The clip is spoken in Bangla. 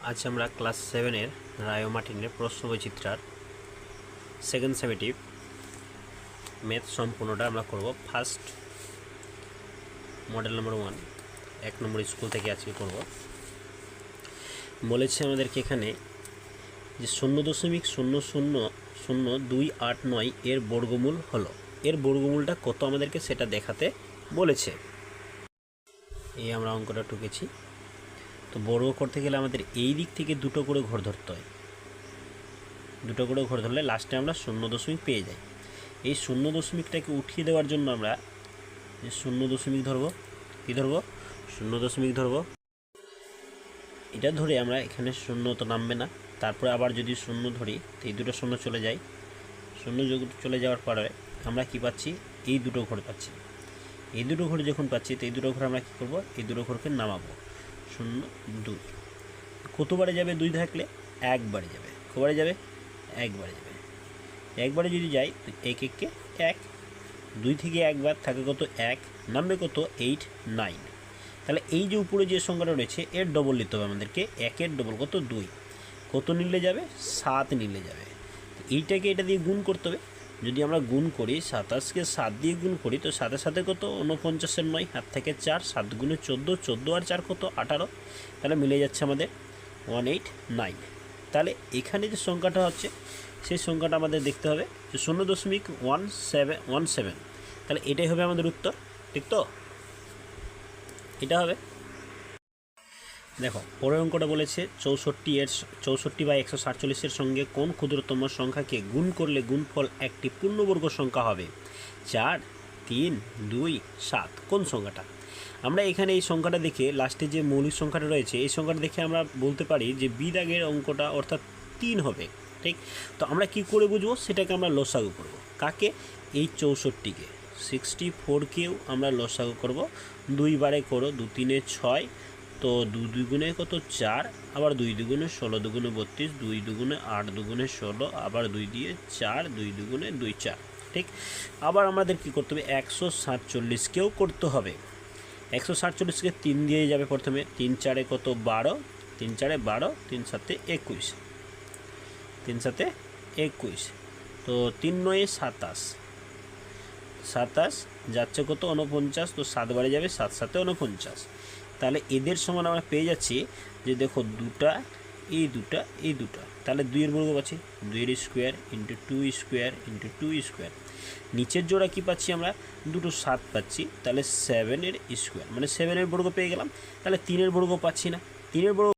আজ আমরা ক্লাস 7-এর রায় মার্টিনের প্রশ্নবৈচিত্র্যার সেকেন্ড সেমেটিভ ম্যাথ সম্পূর্ণটা আমরা করব। ফার্স্ট মডেল নম্বর 1 1 নম্বর স্কুল থেকে আজকে করব। বলেছে আমাদেরকে এখানে যে 0.000289 এর বর্গমূল হলো। এর বর্গমূলটা কত আমাদেরকে সেটা দেখাতে বলেছে। এই আমরা অঙ্কটা টুকেছি। তো বর্গ করতে গেলে আমাদের এই দিক থেকে দুটো করে ঘর ধরতে হয়। দুটো করে ঘর ধরলে লাস্টে আমরা 0 পেয়ে যাই। এই 0টাকে উঠিয়ে দেওয়ার জন্য আমরা 0 ধরব। কী ধরব? 0 ধরব। এটা ধরে আমরা এখানে 0 তো নামবে না, তারপরে আবার যদি 0 ধরি তো এই দুটো 0 চলে যায়। 0 চলে যাওয়ার পরে আমরা কি পাচ্ছি? এই দুটো ঘর পাচ্ছি। এই দুটো ঘর যখন পাচ্ছি তো এই দুটো ঘর আমরা কী করব? এই দুটো ঘরকে নামাবো। 0 2 কতবারে যাবে? 2 থাকলে একবারে যাবে। কবারে যাবে? একবারে যাবে। একবারে যদি যাই তো 1 1 কে 1, 2 থেকে একবার থাকে কত? 1, নামবে কত? 8 9। তাহলে এই যে উপরে যে সংখ্যাটা রয়েছে এর ডবল নিতে হবে আমাদেরকে। 1 এর ডবল কত? 2। কত নিলে যাবে? 7 নিলে যাবে। এইটাকে এটা দিয়ে গুণ করতে হবে। যদি আমরা গুণ করি 27কে 7 দিয়ে গুণ করি তো সাথে সাথে কত? 49-এর 9, হাত থেকে 4, 7 গুণে 14, 14 আর 4 কত? 18। তাহলে মিলে যাচ্ছে আমাদের 189। তাহলে এখানে যে সংখ্যাটা হচ্ছে সেই সংখ্যাটা আমাদের দেখতে হবে যে 0.1717। তাহলে এটাই হবে আমাদের উত্তর, ঠিক তো? এটা হবে। দেখো পরের অঙ্কটা বলেছে 64/147-এর সঙ্গে কোন ক্ষুদ্রতম সংখ্যাকে গুণ করলে গুণফল একটি পূর্ণবর্গ সংখ্যা হবে? 4 3 2 7। কোন সংখ্যাটা? আমরা এখানে এই সংখ্যাটা দেখে লাস্টে যে মৌলিক সংখ্যাটা রয়েছে এই সংখ্যাটা দেখে আমরা বলতে পারি যে বি দাগের অঙ্কটা অর্থাৎ 3 হবে, ঠিক? তো আমরা কি করে বুঝবো? সেটাকে আমরা লসাগু করব। কাকে? এই 64কে। 64কেও আমরা লসাগু করব। 2 বারে করো, 2 3 6, তো 2 2 গুণে কত? 4, আবার 2 2 গুণে 16 2 গুণে 32, 2 2 গুণে 8 2 গুণে 16, আবার 2 দিয়ে 4, 2 2 গুণে 2 4, ঠিক? আবার আমাদের কি করতে হবে? 147কেও করতে হবে। 147কে 3 দিয়ে যাবে প্রথমে। 3 4 কত? 12, 3 4 12, 3 7 21, 3 7 21, তো 3 9 27, 27 যাচ্ছে কত? 49, তো 7 বারে যাবে, 7 7 49। তাহলে এদের সমান আমরা পেয়ে যাচ্ছি যে দেখো দুটা এই দুটা এই দুটা, তাহলে 2 এর বর্গ পাচ্ছি 2 এর square into 2 square into 2 square. নিচের জোড়া কি পাচ্ছি আমরা? দুটো 7 পাচ্ছি, তাহলে 7 এর স্কোয়ার মানে 7 এর বর্গ পেয়ে গেলাম। তাহলে 3 এর বর্গ পাচ্ছি না। 3 এর বর্গ